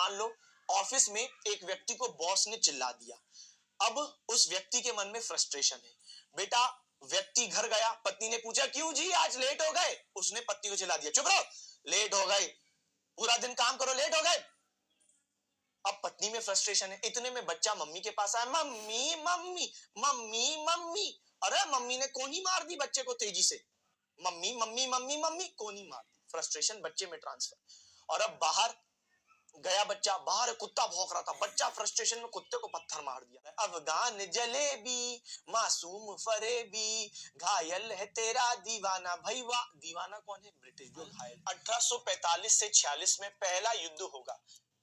मान लो ऑफिस में एक व्यक्ति को बॉस ने चिल्ला दिया। अब उस व्यक्ति के मन में फ्रस्ट्रेशन है। बेटा व्यक्ति घर गया, पत्नी ने पूछा क्यों जी आज लेट हो गए? उसने पत्नी को चिल्ला दिया चुप रहो, लेट हो गए, पूरा दिन काम करो, लेट हो गए। अब पत्नी में फ्रस्ट्रेशन है। इतने में बच्चा मम्मी के पास आया, मम्मी मम्मी मम्मी मम्मी। अरे मम्मी ने कोनी मार दी बच्चे को तेजी से, मम्मी मम्मी मम्मी मम्मी कोनी मार दी। फ्रस्ट्रेशन बच्चे में ट्रांसफर। और अब बाहर गया बच्चा, बाहर कुत्ता भौंक रहा था, बच्चा फ्रस्ट्रेशन में कुत्ते को पत्थर मार दिया। अफगान जलेबी मासूम फरेबी, घायल है तेरा दीवाना भैया। दीवाना कौन है? ब्रिटिश जो घायल। 1845 से 46 में पहला युद्ध होगा,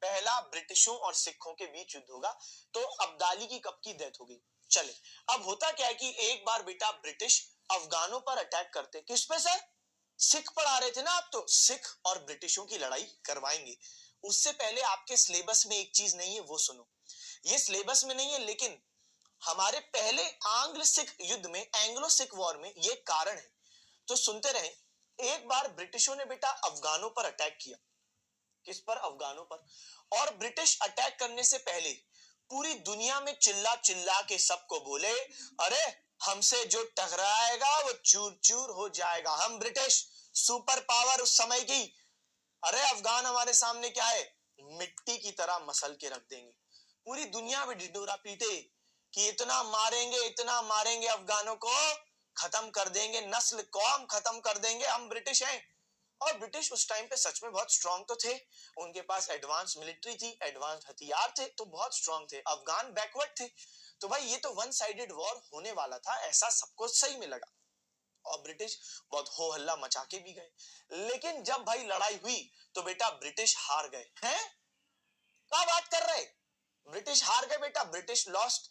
पहला ब्रिटिशों और सिखों के बीच युद्ध होगा। तो अब्दाली की कब की डेथ हो गई। चले अब होता क्या है कि एक बार बेटा ब्रिटिश अफगानों पर अटैक करते। किस पे सर? सिख पढ़ा रहे थे ना आप, तो सिख और ब्रिटिशों की लड़ाई करवाएंगे। उससे पहले आपके सिलेबस में एक चीज नहीं है, वो सुनो। ये सिलेबस में नहीं है, लेकिन हमारे पहले आंग्ल सिख युद्ध में, एंग्लो सिख वॉर में, ये कारण है, तो सुनते रहे। एक बार ब्रिटिशों ने बेटा अफगानों पर अटैक किया। किस पर? अफगानों पर। और ब्रिटिश अटैक करने से पहले पूरी दुनिया में चिल्ला चिल्ला के सबको बोले, अरे हमसे जो टकराएगा वो चूर चूर हो जाएगा। हम ब्रिटिश सुपर पावर उस समय की, अरे अफगान हमारे सामने क्या है, मिट्टी की तरह मसल के रख देंगे। पूरी दुनिया में ढिढोरा पीटे कि इतना मारेंगे अफगानों को, खत्म कर देंगे, नस्ल कौम खत्म कर देंगे, हम ब्रिटिश हैं। और ब्रिटिश उस टाइम पे सच में बहुत स्ट्रांग तो थे, उनके पास एडवांस मिलिट्री थी, एडवांस हथियार थे, तो बहुत स्ट्रांग थे। अफगान बैकवर्ड थे। तो भाई ये तो वन साइडेड वॉर होने वाला था, ऐसा सबको सही में लगा और ब्रिटिश बहुत हो हल्ला मचा के भी गए। लेकिन जब भाई लड़ाई हुई तो बेटा ब्रिटिश हार गए। हैं? क्या बात कर रहे? ब्रिटिश हार गए बेटा, ब्रिटिश लॉस्ट।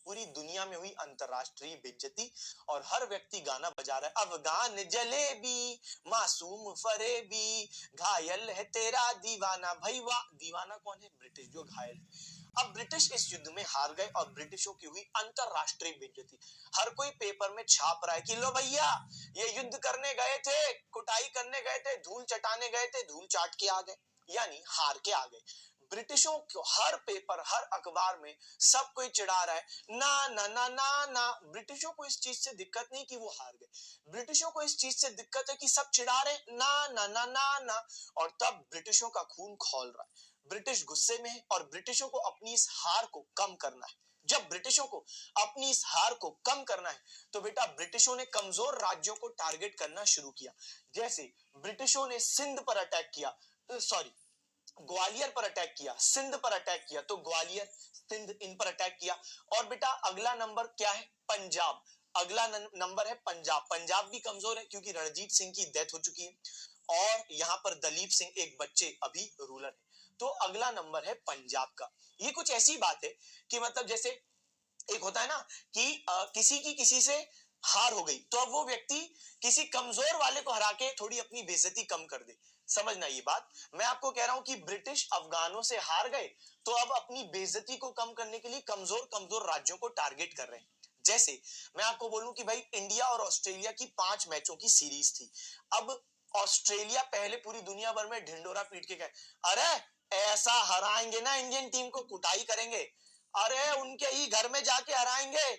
पूरी दुनिया में हुई अंतरराष्ट्रीय बेइज्जती और हर व्यक्ति गाना बजा रहा है, अफगान जलेबी मासूम फरेबी, घायल है तेरा दीवाना भैया। दीवाना कौन है? ब्रिटिश जो घायल है। अब ब्रिटिश इस युद्ध में हार गए और ब्रिटिशों की हुई अंतरराष्ट्रीय बेइज्जती। हर कोई पेपर में छाप रहा है कि लो भैया ये युद्ध करने गए थे, कुटाई करने गए थे, धूल चटाने गए थे, धूल चाट के आ गए, यानी हार के आ गए। ब्रिटिशों को हर पेपर, हर अखबार में सब कोई चिढ़ा रहा है, ना ना ना ना ना। ब्रिटिशों को इस चीज से दिक्कत नहीं कि वो हार गए, ब्रिटिशों को इस चीज से दिक्कत है कि सब चिढ़ा रहे ना ना ना ना ना। और तब ब्रिटिशों का खून खौल रहा है, ब्रिटिश गुस्से में है और ब्रिटिशों को अपनी इस हार को कम करना है। जब ब्रिटिशों को अपनी इस हार को कम करना है तो बेटा ब्रिटिशों ने कमजोर राज्यों को टारगेट करना शुरू किया। जैसे ब्रिटिशों ने सिंध पर अटैक किया, सॉरी ग्वालियर पर अटैक किया, सिंध पर अटैक किया, तो ग्वालियर सिंध इन पर अटैक किया। और बेटा अगला नंबर क्या है? पंजाब। अगला नंबर है पंजाब। पंजाब भी कमजोर है क्योंकि रणजीत सिंह की डेथ हो चुकी है और यहां पर दलीप सिंह एक बच्चे अभी रूलर है। तो अगला नंबर है पंजाब का। ये कुछ ऐसी बात है कि मतलब जैसे एक होता है ना कि किसी की किसी से हार हो गई तो अब वो व्यक्ति किसी कमजोर वाले को हरा के थोड़ी अपनी बेइज्जती कम कर दे। समझना ये बात, मैं आपको कह रहा हूं कि ब्रिटिश अफगानों से हार गए तो अब अपनी बेइज्जती को कम करने के लिए कमजोर कमजोर राज्यों को टारगेट कर रहे हैं। जैसे मैं आपको बोलूं कि भाई इंडिया और ऑस्ट्रेलिया की 5 मैचों की सीरीज थी। अब ऑस्ट्रेलिया पहले पूरी दुनिया भर में ढिंडोरा पीट के गए, अरे ऐसा हराएंगे ना इंडियन टीम को, कुटाई करेंगे, अरे उनके ही घर में जाके हराएंगे।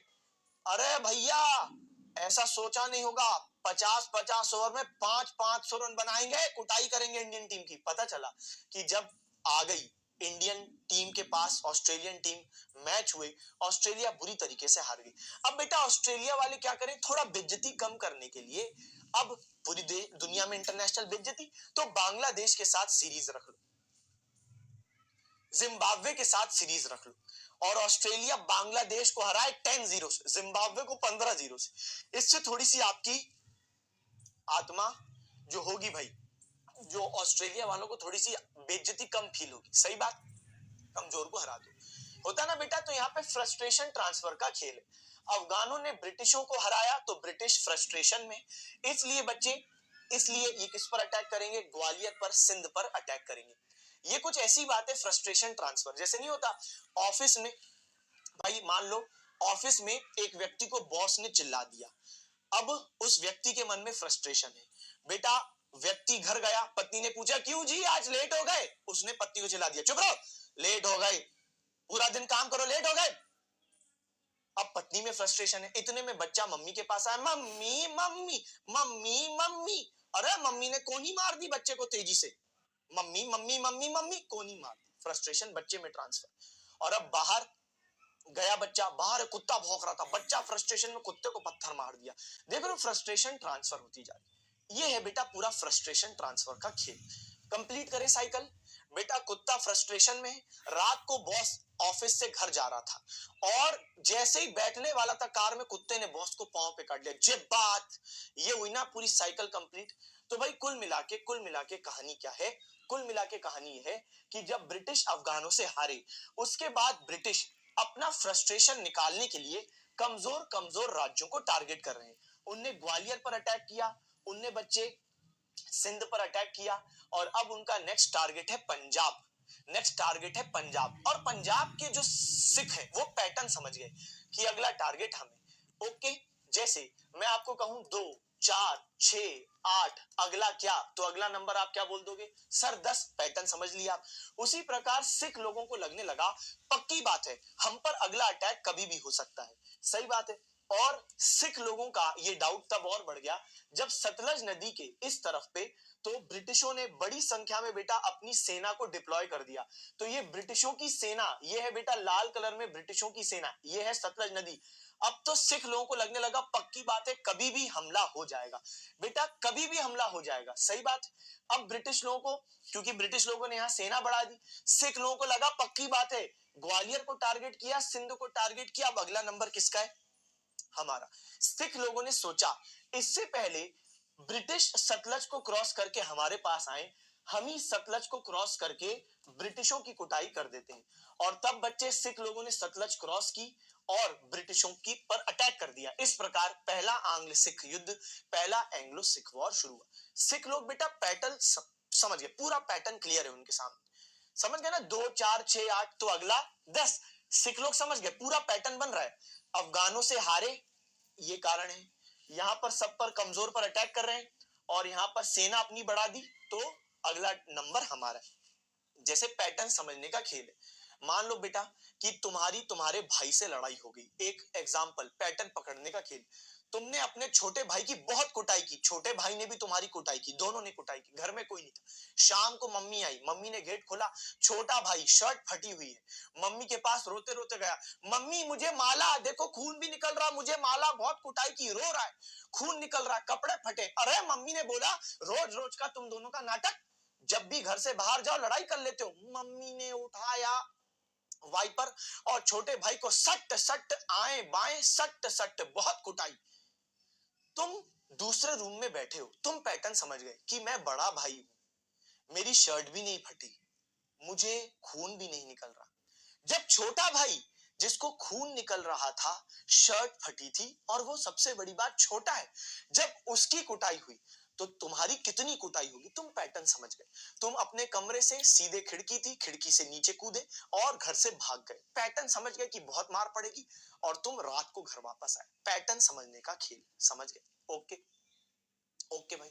अरे भैया ऐसा सोचा नहीं होगा, 50-50 ओवर में 500 रन बनाएंगे, कुटाई करेंगे इंडियन टीम की। पता चला कि जब आ गई इंडियन टीम के पास ऑस्ट्रेलियन टीम, मैच हुए, ऑस्ट्रेलिया बुरी तरीके से हार गई। अब बेटा ऑस्ट्रेलिया वाले क्या करें, थोड़ा बेइज्जती कम करने के लिए, अब पूरी दुनिया में इंटरनेशनल बेइज्जती, तो बांग्लादेश के साथ सीरीज रख लो, जिम्बाब्वे के साथ सीरीज रख लो, और ऑस्ट्रेलिया बांग्लादेश को हराए 10-0 से, जिम्बाब्वे को 15-0 से। इससे थोड़ी सी आपकी आत्मा जो होगी भाई, जो ऑस्ट्रेलिया वालों को थोड़ी सी बेइज्जती कम फील होगी। सही बात, कमजोर को हरा दो, होता ना बेटा। तो यहाँ पे फ्रस्ट्रेशन ट्रांसफर का खेल है। अफगानों ने ब्रिटिशों को हराया तो ब्रिटिश फ्रस्ट्रेशन में, इसलिए बच्चे, इसलिए ये किस पर अटैक करेंगे? ग्वालियर पर, सिंध पर अटैक करेंगे। ये कुछ ऐसी बात है फ्रस्ट्रेशन ट्रांसफर। जैसे नहीं होता ऑफिस में, भाई मान लो ऑफिस में एक व्यक्ति को बॉस ने चिल्ला दिया। अब उस व्यक्ति के मन में फ्रस्ट्रेशन है। बेटा व्यक्ति घर गया, पत्नी ने पूछा क्यों जी आज लेट हो गए, उसने पत्नी को चिल्ला दिया चुप रहो, लेट हो गए, पूरा दिन काम करो, लेट हो गए। अब पत्नी में फ्रस्ट्रेशन है, इतने में बच्चा मम्मी के पास आया, मम्मी मम्मी मम्मी मम्मी। अरे मम्मी ने कोनी मार दी बच्चे को तेजी से, मम्मी मम्मी मम्मी मम्मी कोनी मार दी, फ्रस्ट्रेशन बच्चे में ट्रांसफर। और अब बाहर गया बच्चा, बाहर कुत्ता भौंक रहा था, बच्चा फ्रस्ट्रेशन में कुत्ते को पत्थर मार दिया। देख रहे हो फ्रस्ट्रेशन ट्रांसफर होती जा रही। ये है बेटा पूरा फ्रस्ट्रेशन ट्रांसफर का खेल। कंप्लीट करें साइकिल। बेटा कुत्ता फ्रस्ट्रेशन में, रात को बॉस ऑफिस से घर जा रहा था और जैसे ही बैठने वाला था कार में, कुत्ते ने बॉस को पांव पे काट लिया। जे बात ये हुई ना पूरी साइकिल कंप्लीट। तो भाई कुल मिला के कहानी क्या है? कुल मिला के कहानी ये है कि जब ब्रिटिश अफगानों से हारे, उसके बाद ब्रिटिश अपना फ्रस्ट्रेशन निकालने के लिए कमजोर कमजोर राज्यों को टारगेट कर रहे हैं। उनने ग्वालियर पर अटैक किया, उनने बच्चे सिंध पर अटैक किया, और अब उनका नेक्स्ट टारगेट है पंजाब। नेक्स्ट टारगेट है पंजाब। और पंजाब के जो सिख हैं वो पैटर्न समझ गए कि अगला टारगेट हमें। ओके, जैसे मैं आपको कहूं 2 4 6 8, अगला क्या, तो अगला नंबर आप क्या बोल दोगे सर? 10। पैटर्न समझ लिया आप। उसी प्रकार सिख लोगों को लगने लगा पक्की बात है हम पर अगला अटैक कभी भी हो सकता है। सही बात है। और सिख लोगों का ये डाउट तब और बढ़ गया जब सतलज नदी के इस तरफ पे तो ब्रिटिशों ने बड़ी संख्या में बेटा अपनी सेना को डिप्लॉय कर दिया। तो ये ब्रिटिशों की सेना, ये है बेटा लाल कलर में ब्रिटिशों की सेना, ये है सतलज नदी। अब तो सिख लोगों को लगने लगा पक्की बात है कभी भी हमला हो जाएगा, बेटा कभी भी हमला हो जाएगा। सही बात। अब ब्रिटिश लोगों को, क्योंकि ब्रिटिश लोगों ने यहाँ सेना बढ़ा दी, सिख लोगों को लगा पक्की बात है, ग्वालियर को टारगेट किया, सिंध को टारगेट किया, अब अगला नंबर किसका है? हमारा। सिख लोगों ने सोचा इससे पहले ब्रिटिश सतलज को क्रॉस करके हमारे पास आए, हम ही सतलज को क्रॉस करके ब्रिटिशों की कुटाई कर देते हैं। और तब बच्चे सिख लोगों ने सतलज क्रॉस की और ब्रिटिशों की पर अटैक कर दिया। इस प्रकार पहला आंग्ल सिख युद्ध, पहला एंग्लो सिख वॉर शुरू हुआ। सिख लोग बेटा पैटर्न समझ गए, पूरा पैटर्न क्लियर है उनके सामने। समझ गए ना? 2 4 6 8 तो अगला 10। सिख लोग समझ गए पूरा पैटर्न बन रहा है। अफगानों से हारे, ये कारण है। यहां पर सब पर कमजोर पर अटैक कर रहे हैं और यहां पर सेना अपनी बढ़ा दी, तो अगला नंबर हमारा है। जैसे पैटर्न समझने का खेल है। मान लो बेटा कि तुम्हारे भाई से लड़ाई हो गई, एक एग्जाम्पल, पैटर्न पकड़ने का खेल। तुमने अपने छोटे भाई की बहुत कुटाई की, छोटे भाई ने भी तुम्हारी कुटाई की, दोनों ने कुटाई की, घर में कोई नहीं था। शाम को मम्मी आई, मम्मी ने गेट खोला, छोटा भाई शर्ट फटी हुई है, मम्मी के पास रोते रोते गया, मम्मी मुझे माला, देखो खून भी निकल रहा, मुझे माला, बहुत कुटाई की, रो रहा है, खून निकल रहा है, कपड़े फटे। अरे मम्मी ने बोला रोज रोज का तुम दोनों का नाटक, जब भी घर से बाहर जाओ लड़ाई कर लेते हो। मम्मी ने उठाया वाइपर और छोटे भाई को सट सट आए बाएं सट सट, बहुत कुटाई। तुम दूसरे रूम में बैठे हो, तुम पैटर्न समझ गए कि मैं बड़ा भाई हूं, मेरी शर्ट भी नहीं फटी, मुझे खून भी नहीं निकल रहा। जब छोटा भाई जिसको खून निकल रहा था, शर्ट फटी थी, और वो सबसे बड़ी बात छोटा है, जब उसकी कुटाई हुई तो तुम्हारी कितनी कुटाई होगी? तुम पैटर्न समझ गए। तुम अपने कमरे से सीधे खिड़की थी, खिड़की से नीचे कूदे और घर से भाग गए। पैटर्न समझ गए कि बहुत मार पड़ेगी और तुम रात को घर वापस आए। पैटर्न समझने का खेल, समझ गए? ओके ओके भाई,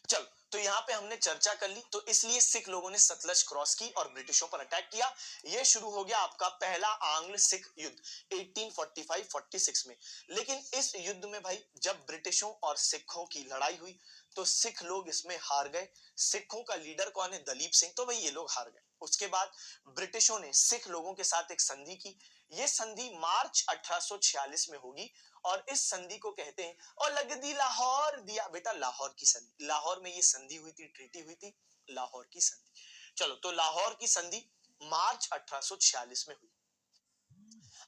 चलो तो यहाँ पे हमने चर्चा कर ली। तो इसलिए सिख लोगों ने सतलज क्रॉस की और ब्रिटिशों पर अटैक किया। ये शुरू हो गया आपका पहला आंग्ल सिख युद्ध 1845-46 में। लेकिन इस युद्ध में भाई जब ब्रिटिशों और सिखों की लड़ाई हुई तो सिख लोग इसमें हार गए। सिखों का लीडर कौन है? दलीप सिंह। तो भाई ये लोग हार गए। उसके बाद ब्रिटिशों ने सिख लोगों के साथ एक संधि की। ये संधि मार्च 1846 में होगी और इस संधि को कहते हैं और लगदी लाहौर दिया। बेटा लाहौर की संधि, लाहौर में ये संधि हुई थी, ट्रीटी हुई थी, लाहौर की संधि। चलो तो लाहौर की संधि मार्च 1846 में हुई।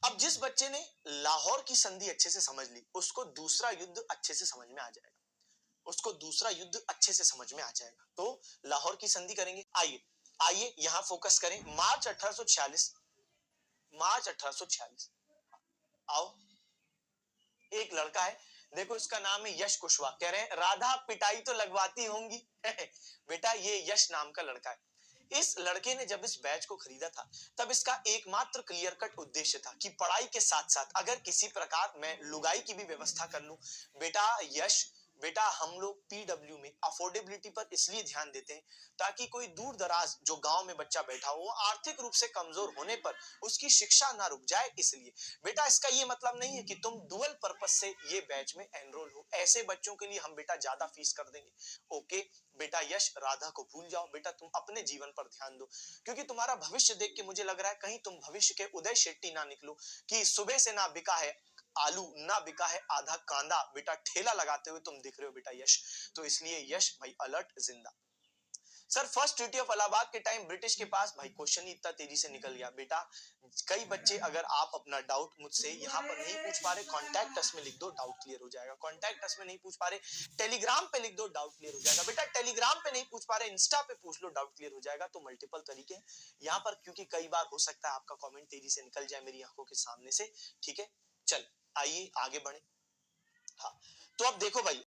अब जिस बच्चे ने लाहौर की संधि अच्छे से समझ ली उसको दूसरा युद्ध अच्छे से समझ में आ जाएगा, उसको दूसरा युद्ध अच्छे से समझ में आ जाएगा। तो लाहौर की संधि करेंगे। आइए आइए यहां फोकस करें। मार्च 1846, मार्च 1846। आओ, एक लड़का है, देखो इसका नाम है यश कुशवाहा। कह रहे हैं राधा पिटाई तो लगवाती होंगी बेटा ये यश नाम का लड़का है। इस लड़के ने जब इस बैच को खरीदा था तब इसका एकमात्र क्लियर कट उद्देश्य था कि पढ़ाई के साथ साथ अगर किसी प्रकार मैं लुगाई की भी व्यवस्था कर लूं। बेटा यश बेटा हम लोग पीडब्ल्यू में अफोर्डेबिलिटी पर इसलिए ध्यान देते हैं ताकि कोई दूर दराज जो गांव में बच्चा बैठा हो, वो आर्थिक रूप से कमजोर होने पर उसकी शिक्षा ना रुक जाए। इसलिए बेटा इसका ये मतलब नहीं है कि तुम डुअल पर्पस से ये बैच में एनरोल हो, ऐसे बच्चों के लिए हम बेटा ज्यादा फीस कर देंगे। ओके बेटा यश, राधा को भूल जाओ, बेटा तुम अपने जीवन पर ध्यान दो, क्योंकि तुम्हारा भविष्य देख के मुझे लग रहा है कहीं तुम भविष्य के उदय शेट्टी ना निकलो कि सुबह से ना बिका है आलू, ना बिका है आधा कांदा, बेटा ठेला लगाते हुए तुम दिख रहे हो बेटा यश। तो इसलिए यश भाई अलर्ट जिंदा। Sir first treaty of Allahabad के टाइम ब्रिटिश के पास भाई क्वेश्चन ही इतना तेजी से निकल गया बेटा। कई बच्चे अगर आप अपना डाउट मुझसे यहाँ पर नहीं पूछ पा रहे, कॉन्टैक्ट अस में लिख दो, डाउट क्लियर हो जाएगा। कॉन्टैक्ट अस में नहीं पूछ पा रहे, टेलीग्राम पे लिख दो, डाउट क्लियर हो जाएगा। बेटा टेलीग्राम पे नहीं पूछ पा रहे, इंस्टा पे पूछ लो, डाउट क्लियर हो जाएगा। तो मल्टीपल तरीके हैं यहाँ पर, क्योंकि कई बार हो सकता है आपका कॉमेंट तेजी से निकल जाए मेरी आंखों के सामने से। ठीक है, चल आइए आगे बढ़े। हाँ, तो अब देखो भाई